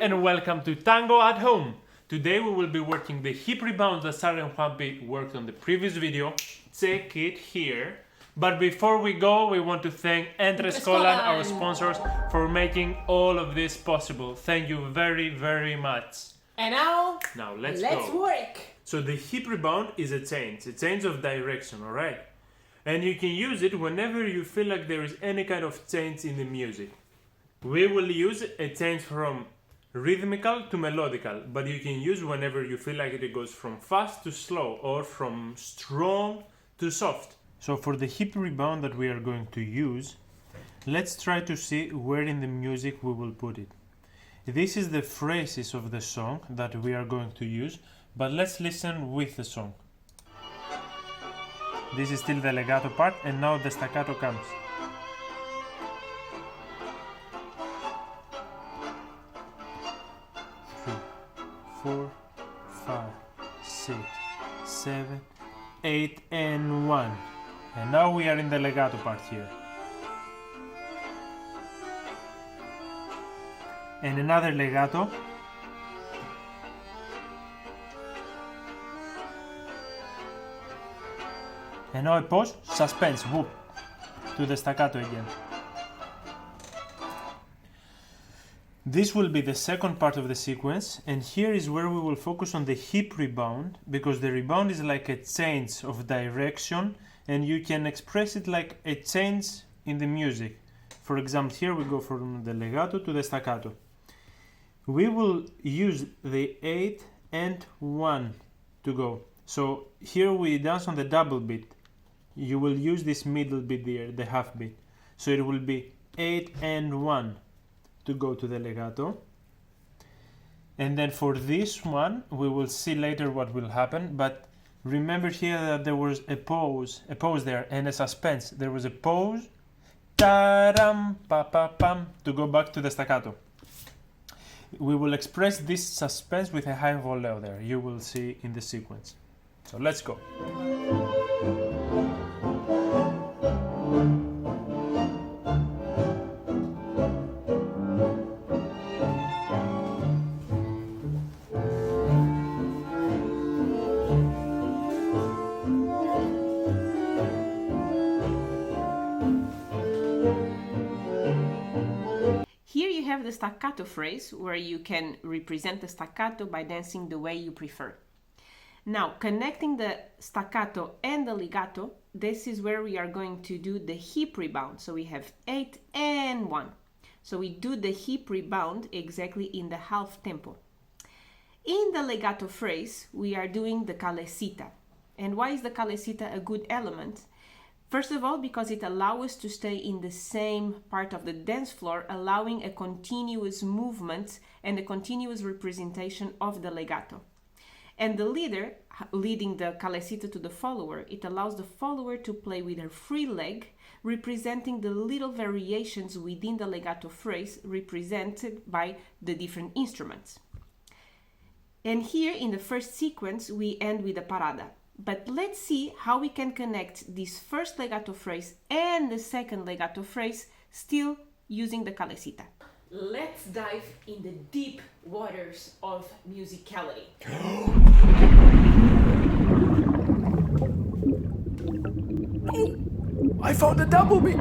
and welcome to Tango at Home. Today we will be working the hip rebounds that Sarah and Juanpi worked on the previous video. Check it here. But before we go, we want to thank Entre Escolan, our sponsors, for making all of this possible. Thank you very, very much. And now let's go. Work. So the hip rebound is a change of direction, alright? And you can use it whenever you feel like there is any kind of change in the music. We will use a change from rhythmical to melodical, but you can use whenever you feel like it goes from fast to slow or from strong to soft. So for the hip rebound that we are going to use, let's try to see where in the music we will put it. This is the phrases of the song that we are going to use, but let's listen with the song. This is still the legato part, and now the staccato comes. 4, 5, 6, 7, 8, and 1. And now we are in the legato part here. And another legato. And now a pause, suspense, whoop, to the staccato again. This will be the second part of the sequence, and here is where we will focus on the hip rebound, because the rebound is like a change of direction, and you can express it like a change in the music. For example, here we go from the legato to the staccato. We will use the 8 and 1 to go. So here we dance on the double beat. You will use this middle beat there, the half beat. So it will be 8 and 1. To go to the legato, and then for this one we will see later what will happen, but remember here that there was a pause there and a suspense. There was a pause, ta-ram, pa-pa-pam, to go back to the staccato. We will express this suspense with a high voleo there, you will see in the sequence. So let's go. The staccato phrase, where you can represent the staccato by dancing the way you prefer. Now, connecting the staccato and the legato, this is where we are going to do the hip rebound. So we have 8 and 1. So we do the hip rebound exactly in the half tempo. In the legato phrase, we are doing the calesita. And why is the calesita a good element? First of all, because it allows us to stay in the same part of the dance floor, allowing a continuous movement and a continuous representation of the legato. And the leader, leading the calesita to the follower, it allows the follower to play with her free leg, representing the little variations within the legato phrase represented by the different instruments. And here in the first sequence, we end with a parada. But let's see how we can connect this first legato phrase and the second legato phrase still using the calesita. Let's dive in the deep waters of musicality. Oh, I found a double beat!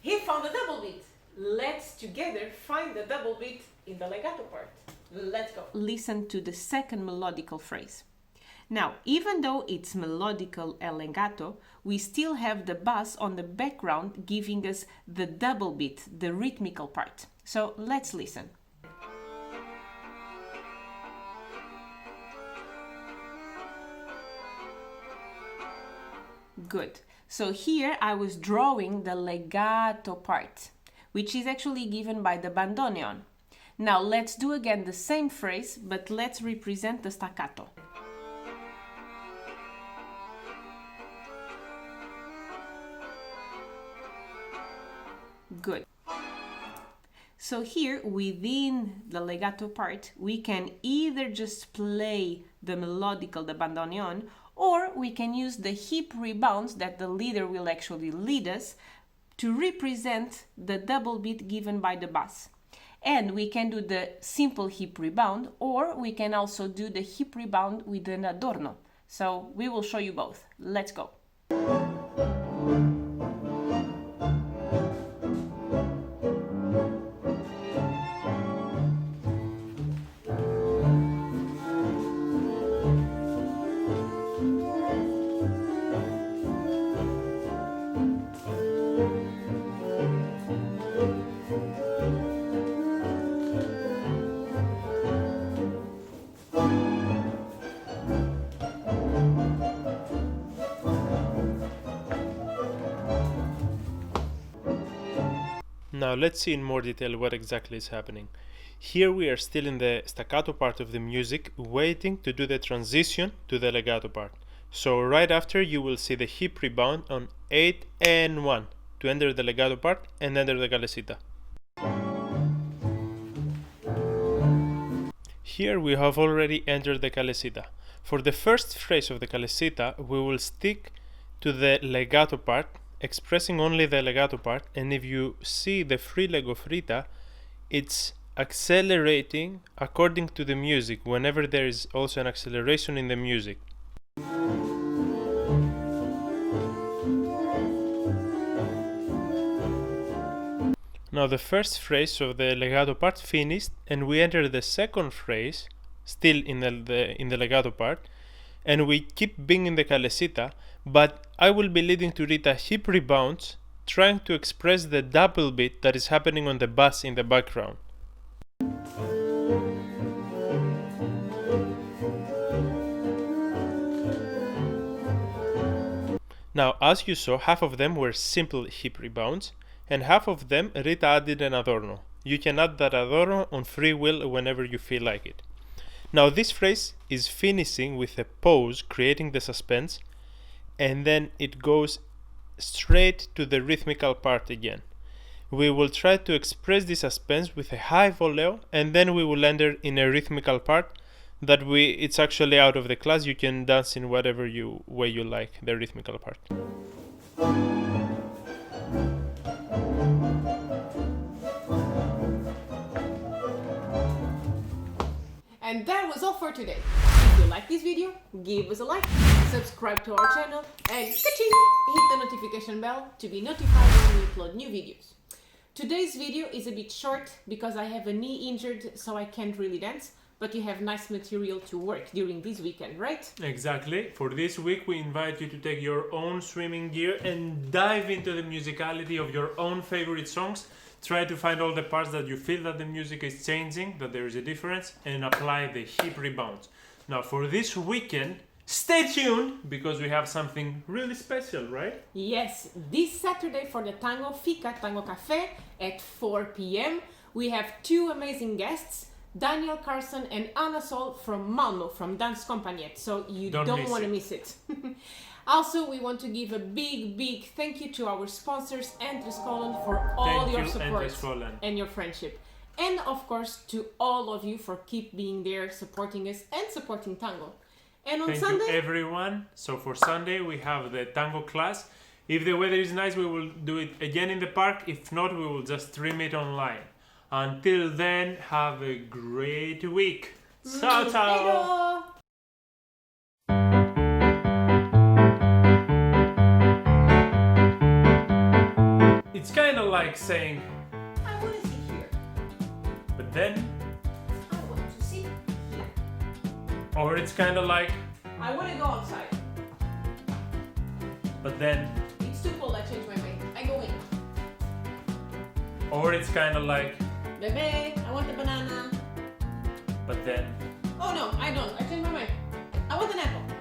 He found a double beat. Let's together find the double beat in the legato part. Let's go. Listen to the second melodical phrase. Now, even though it's melodical and legato, we still have the bass on the background giving us the double beat, the rhythmical part. So let's listen. Good. So here I was drawing the legato part, which is actually given by the bandoneon. Now let's do again the same phrase, but let's represent the staccato. Good. So here within the legato part, we can either just play the melodical, the bandoneon, or we can use the hip rebounds that the leader will actually lead us to represent the double beat given by the bass. And we can do the simple hip rebound, or we can also do the hip rebound with an adorno. So we will show you both. Let's go. Now let's see in more detail what exactly is happening. Here we are still in the staccato part of the music, waiting to do the transition to the legato part. So right after you will see the hip rebound on 8 and 1 to enter the legato part and enter the calesita. Here we have already entered the calesita. For the first phrase of the calesita, we will stick to the legato part, expressing only the legato part, and if you see the free leg of Rita, it's accelerating according to the music, whenever there is also an acceleration in the music. Now the first phrase of the legato part finished, and we enter the second phrase, still in the legato part, and we keep being in the calesita, but I will be leading to Rita hip rebounds, trying to express the double beat that is happening on the bass in the background. Now, as you saw, half of them were simple hip rebounds, and half of them Rita added an adorno. You can add that adorno on free will whenever you feel like it. Now this phrase is finishing with a pause, creating the suspense, and then it goes straight to the rhythmical part again. We will try to express the suspense with a high voleo, and then we will enter in a rhythmical part that it's actually out of the class. You can dance in whatever way you like the rhythmical part. And that was all for today. If you like this video, give us a like, subscribe to our channel, and ka-ching! Hit the notification bell to be notified when we upload new videos. Today's video is a bit short because I have a knee injured, so I can't really dance, but you have nice material to work during this weekend, right? Exactly. For this week, we invite you to take your own swimming gear and dive into the musicality of your own favorite songs. Try to find all the parts that you feel that the music is changing, that there is a difference, and apply the hip rebounds. Now for this weekend, stay tuned because we have something really special, right? Yes, this Saturday for the Tango Cafe at 4 p.m. we have two amazing guests, Daniel Carson and Anna Sol from Malmo, from Dance Compagnie, so you don't want to miss it. Also, we want to give a big thank you to our sponsors, Entres Holland, for all your support and your friendship. And of course, to all of you for keep being there, supporting us and supporting Tango. And on Sunday... Thank you, everyone. So for Sunday, we have the Tango class. If the weather is nice, we will do it again in the park. If not, we will just stream it online. Until then, have a great week. Ciao, ciao! It's kind of like saying, I want to sit here. But then... I want to sit here. Or it's kind of like... I want to go outside. But then... It's too cold, I change my mind. I go in. Or it's kind of like... Bebe, I want a banana. But then... Oh no, I don't. I change my mind. I want an apple.